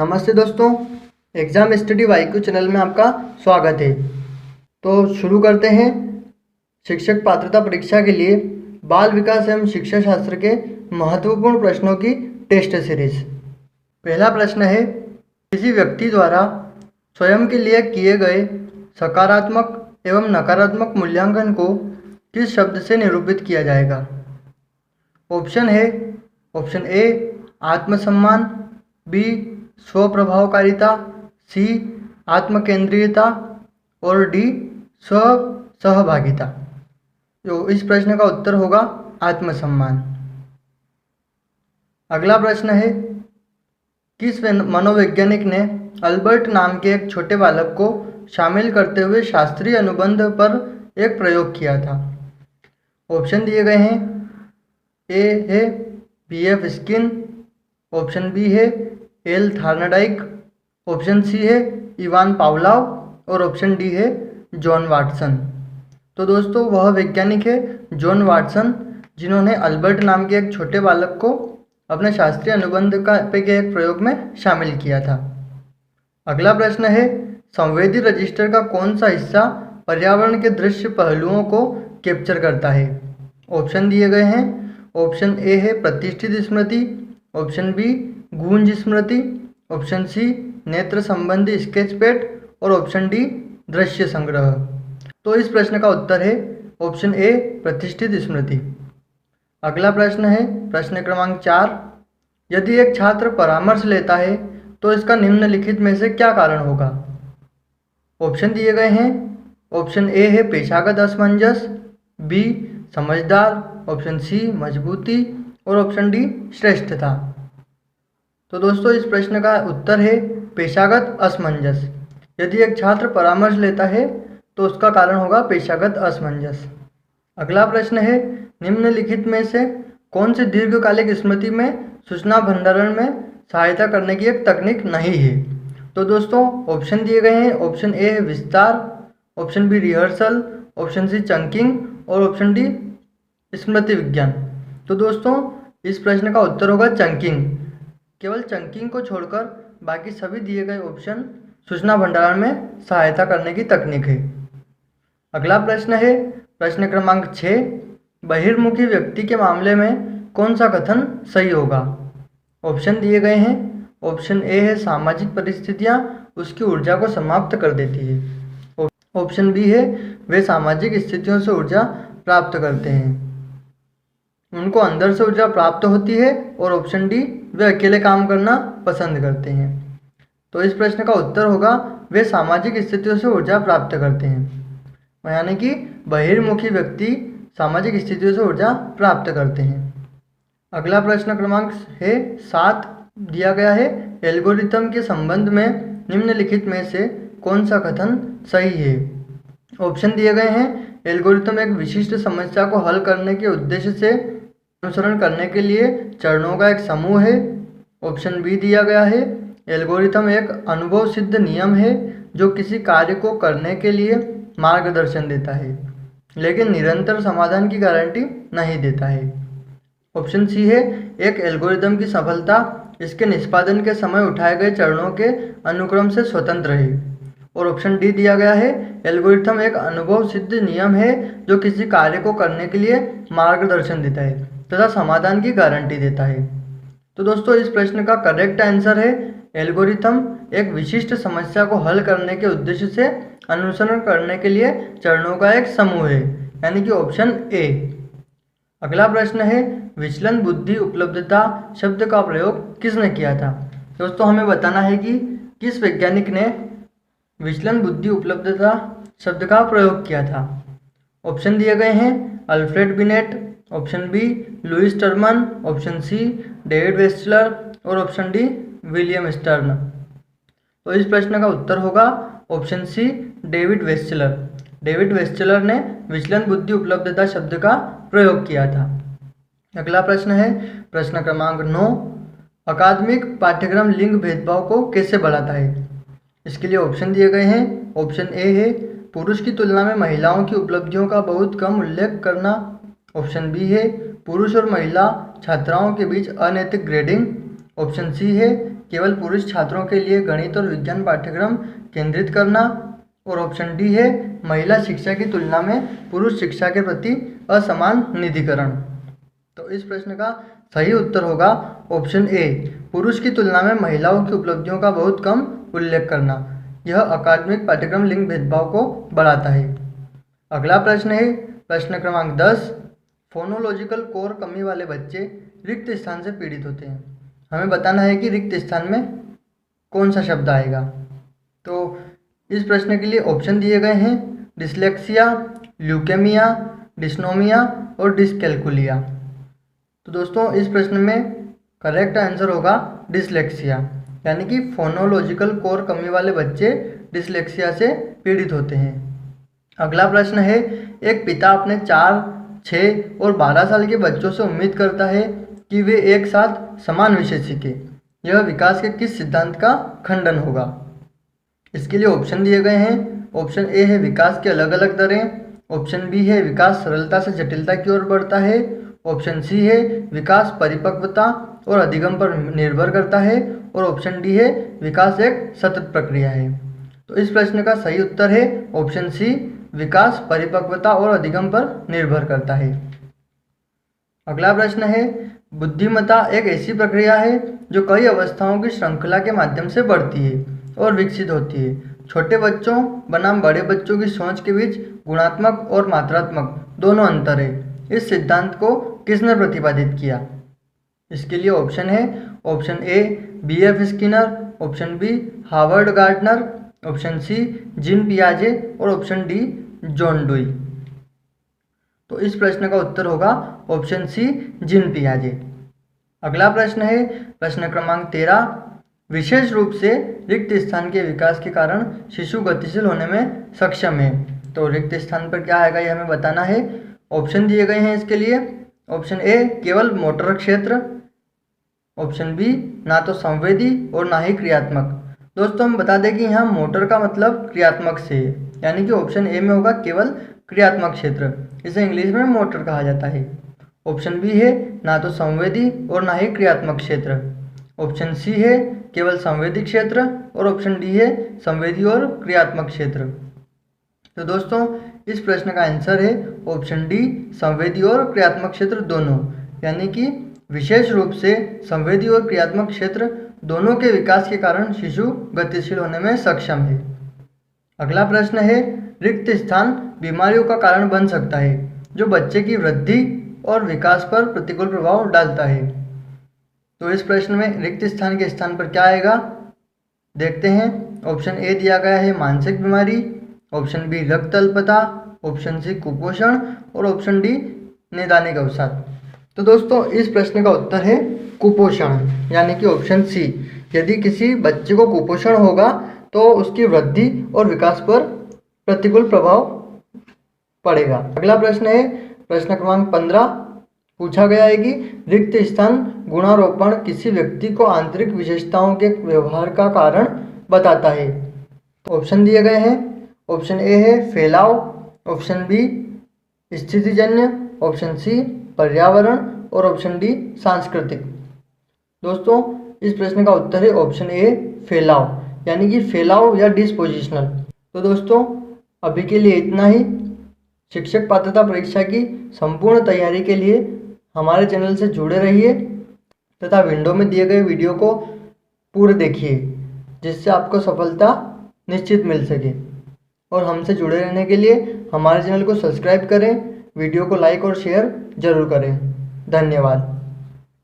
नमस्ते दोस्तों, exam study वाईक्यू channel में आपका स्वागत है। तो शुरू करते हैं शिक्षक पात्रता परीक्षा के लिए बाल विकास एवं शिक्षा शास्त्र के महत्वपूर्ण प्रश्नों की टेस्ट सीरीज। पहला प्रश्न है, किसी व्यक्ति द्वारा स्वयं के लिए किए गए सकारात्मक एवं नकारात्मक मूल्यांकन को किस शब्द से निरूपित किया जाएगा? ऑप्शन है ऑप्शन ए आत्मसम्मान, बी स्वप्रभावकारिता, सी आत्मकेंद्रीयता और डी स्व सहभागिता। तो इस प्रश्न का उत्तर होगा आत्मसम्मान। अगला प्रश्न है, किस मनोवैज्ञानिक ने अल्बर्ट नाम के एक छोटे बालक को शामिल करते हुए शास्त्रीय अनुबंध पर एक प्रयोग किया था? ऑप्शन दिए गए हैं, ए है B.F. स्किन, ऑप्शन बी है एल थार्नडाइक, ऑप्शन सी है इवान पावलाव और ऑप्शन डी है जॉन वाटसन। तो दोस्तों वह वैज्ञानिक है जॉन वाटसन, जिन्होंने अल्बर्ट नाम के एक छोटे बालक को अपने शास्त्रीय अनुबंध के एक प्रयोग में शामिल किया था। अगला प्रश्न है, संवेदी रजिस्टर का कौन सा हिस्सा पर्यावरण के दृश्य पहलुओं को कैप्चर करता है? ऑप्शन दिए गए हैं, ऑप्शन ए है प्रतिष्ठित स्मृति, ऑप्शन बी गूंज स्मृति, ऑप्शन सी नेत्र संबंधी स्केच पैड और ऑप्शन डी दृश्य संग्रह। तो इस प्रश्न का उत्तर है ऑप्शन ए प्रतिष्ठित स्मृति। अगला प्रश्न है प्रश्न क्रमांक 4, यदि एक छात्र परामर्श लेता है तो इसका निम्नलिखित में से क्या कारण होगा? ऑप्शन दिए गए हैं, ऑप्शन ए है पेशागत असमंजस, बी समझदार, ऑप्शन सी मजबूती और ऑप्शन डी श्रेष्ठता। तो दोस्तों इस प्रश्न का उत्तर है पेशागत असमंजस। यदि एक छात्र परामर्श लेता है तो उसका कारण होगा पेशागत असमंजस। अगला प्रश्न है, निम्नलिखित में से कौन सी दीर्घकालिक स्मृति में सूचना भंडारण में सहायता करने की एक तकनीक नहीं है? तो दोस्तों ऑप्शन दिए गए हैं, ऑप्शन ए है विस्तार, option B rehearsal, option C chunking और ऑप्शन डी स्मृति विज्ञान। तो दोस्तों इस प्रश्न का उत्तर होगा चंकिंग। केवल चंकिंग को छोड़कर बाकी सभी दिए गए ऑप्शन सूचना भंडारण में सहायता करने की तकनीक है। अगला प्रश्न है प्रश्न क्रमांक 6, बहिर्मुखी व्यक्ति के मामले में कौन सा कथन सही होगा? ऑप्शन दिए गए हैं, ऑप्शन ए है सामाजिक परिस्थितियां उसकी ऊर्जा को समाप्त कर देती है, ऑप्शन बी है वे सामाजिक स्थितियों से ऊर्जा प्राप्त करते हैं, उनको अंदर से ऊर्जा प्राप्त होती है, और ऑप्शन डी वे अकेले काम करना पसंद करते हैं। तो इस प्रश्न का उत्तर होगा वे सामाजिक स्थितियों से ऊर्जा प्राप्त करते हैं, यानी कि बहिर्मुखी व्यक्ति सामाजिक स्थितियों से ऊर्जा प्राप्त करते हैं। अगला प्रश्न क्रमांक है 7 दिया गया है, एल्गोरिथम के संबंध में निम्नलिखित में से कौन सा कथन सही है? ऑप्शन दिए गए हैं, एल्गोरिथम एक विशिष्ट समस्या को हल करने के उद्देश्य से अनुसरण करने के लिए चरणों का एक समूह है, ऑप्शन बी दिया गया है, एल्गोरिथम एक अनुभव सिद्ध नियम है जो किसी कार्य को करने के लिए मार्गदर्शन देता है लेकिन निरंतर समाधान की गारंटी नहीं देता है, ऑप्शन सी है एक एल्गोरिथम की सफलता इसके निष्पादन के समय उठाए गए चरणों के अनुक्रम से स्वतंत्र है, और ऑप्शन डी दिया गया है, एल्गोरिथम एक अनुभव सिद्ध नियम है जो किसी कार्य को करने के लिए मार्गदर्शन देता है तथा समाधान की गारंटी देता है। तो दोस्तों इस प्रश्न का करेक्ट आंसर है एल्गोरिथम एक विशिष्ट समस्या को हल करने के उद्देश्य से अनुसरण करने के लिए चरणों का एक समूह है, यानी कि ऑप्शन ए। अगला प्रश्न है, विचलन बुद्धि उपलब्धता शब्द का प्रयोग किसने किया था? दोस्तों हमें बताना है कि किस वैज्ञानिक ने विचलन बुद्धि उपलब्धता शब्द का प्रयोग किया था। ऑप्शन दिए गए हैं, Alfred Binet, option B Lewis Terman, option C David Wechsler और ऑप्शन डी विलियम स्टर्न। तो इस प्रश्न का उत्तर होगा ऑप्शन सी डेविड वेस्टलर। डेविड वेस्टलर ने विचलन बुद्धि उपलब्धता शब्द का प्रयोग किया था। अगला प्रश्न है प्रश्न क्रमांक 9, अकादमिक पाठ्यक्रम लिंग भेदभाव को कैसे बढ़ाता है? इसके लिए ऑप्शन दिए गए हैं, ऑप्शन ए है पुरुष की तुलना में महिलाओं की उपलब्धियों का बहुत कम उल्लेख करना, ऑप्शन बी है पुरुष और महिला छात्राओं के बीच अनैतिक ग्रेडिंग, ऑप्शन सी है केवल पुरुष छात्रों के लिए गणित और विज्ञान पाठ्यक्रम केंद्रित करना। और ऑप्शन डी है महिला शिक्षा की तुलना में पुरुष शिक्षा के प्रति असमान निधिकरण। तो इस प्रश्न का सही उत्तर होगा ऑप्शन ए, पुरुष की तुलना में महिलाओं की उपलब्धियों का बहुत कम उल्लेख करना। यह अकादमिक पाठ्यक्रम लिंग भेदभाव को बढ़ाता है। अगला प्रश्न है प्रश्न क्रमांक 10, फोनोलॉजिकल कोर कमी वाले बच्चे रिक्त स्थान से पीड़ित होते हैं। हमें बताना है कि रिक्त स्थान में कौन सा शब्द आएगा। तो इस प्रश्न के लिए ऑप्शन दिए गए हैं डिसलेक्सिया, ल्यूकेमिया, डिस्नोमिया और डिसकैल्कुलिया। तो दोस्तों इस प्रश्न में करेक्ट आंसर होगा डिसलेक्सिया, यानी कि फोनोलॉजिकल कोर कमी वाले बच्चे डिसलेक्सिया से पीड़ित होते हैं। अगला प्रश्न है एक पिता अपने 4, 6 और 12 साल के बच्चों से उम्मीद करता है कि वे एक साथ समान विषय सीखें। यह विकास के किस सिद्धांत का खंडन होगा। इसके लिए ऑप्शन दिए गए हैं। ऑप्शन ए है विकास की अलग अलग दरें, ऑप्शन बी है विकास सरलता से जटिलता की ओर बढ़ता है, ऑप्शन सी है विकास परिपक्वता और अधिगम पर निर्भर करता है, और ऑप्शन डी है विकास एक सतत प्रक्रिया है। तो इस प्रश्न का सही उत्तर है ऑप्शन सी, विकास परिपक्वता और अधिगम पर निर्भर करता है। अगला प्रश्न है बुद्धिमत्ता एक ऐसी प्रक्रिया है जो कई अवस्थाओं की श्रृंखला के माध्यम से बढ़ती है और विकसित होती है। छोटे बच्चों बनाम बड़े बच्चों की सोच के बीच गुणात्मक और मात्रात्मक दोनों अंतर है। इस सिद्धांत को किसने प्रतिपादित किया। इसके लिए ऑप्शन है option A B.F. Skinner, option B Harvard Gardner, option C Jean पियाजे और ऑप्शन डी जॉन डुई। तो इस प्रश्न का उत्तर होगा ऑप्शन सी जीन पियाजे। अगला प्रश्न है प्रश्न क्रमांक 13, विशेष रूप से रिक्त स्थान के विकास के कारण शिशु गतिशील होने में सक्षम है। तो रिक्त स्थान पर क्या आएगा ये हमें बताना है। ऑप्शन दिए गए हैं इसके लिए। ऑप्शन ए केवल मोटर क्षेत्र, ऑप्शन बी ना तो संवेदी और ना ही क्रियात्मक। दोस्तों हम बता दें कि यहाँ मोटर का मतलब क्रियात्मक से है, यानी कि ऑप्शन ए में होगा केवल क्रियात्मक क्षेत्र, इसे इंग्लिश में मोटर कहा जाता है। ऑप्शन बी है ना तो संवेदी और ना ही क्रियात्मक क्षेत्र, ऑप्शन सी है केवल संवेदी क्षेत्र, और ऑप्शन डी है संवेदी और क्रियात्मक क्षेत्र। तो दोस्तों इस प्रश्न का आंसर है ऑप्शन डी, संवेदी और क्रियात्मक क्षेत्र दोनों, यानी कि विशेष रूप से संवेदी और क्रियात्मक क्षेत्र दोनों के विकास के कारण शिशु गतिशील होने में सक्षम है। अगला प्रश्न है रिक्त स्थान बीमारियों का कारण बन सकता है जो बच्चे की वृद्धि और विकास पर प्रतिकूल प्रभाव डालता है। तो इस प्रश्न में रिक्त स्थान के स्थान पर क्या आएगा देखते हैं। ऑप्शन ए दिया गया है मानसिक बीमारी, ऑप्शन बी रक्त अल्पता, ऑप्शन सी कुपोषण और ऑप्शन डी नैदानिक अवसाद। तो दोस्तों इस प्रश्न का उत्तर है कुपोषण, यानी कि ऑप्शन सी। यदि किसी बच्चे को कुपोषण होगा तो उसकी वृद्धि और विकास पर प्रतिकूल प्रभाव पड़ेगा। अगला प्रश्न है प्रश्न क्रमांक 15, पूछा गया है कि रिक्त स्थान गुणारोपण किसी व्यक्ति को आंतरिक विशेषताओं के व्यवहार का कारण बताता है। तो ऑप्शन दिए गए हैं। ऑप्शन ए है फैलाव, ऑप्शन बी स्थितिजन्य, ऑप्शन सी पर्यावरण और ऑप्शन डी सांस्कृतिक। दोस्तों इस प्रश्न का उत्तर है ऑप्शन ए फैलाव, यानी कि फैलाव या डिस्पोजिशनल। तो दोस्तों अभी के लिए इतना ही। शिक्षक पात्रता परीक्षा की संपूर्ण तैयारी के लिए हमारे चैनल से जुड़े रहिए तथा विंडो में दिए गए वीडियो को पूरे देखिए, जिससे आपको सफलता निश्चित मिल सके। और हमसे जुड़े रहने के लिए हमारे चैनल को सब्सक्राइब करें, वीडियो को लाइक और शेयर जरूर करें। धन्यवाद।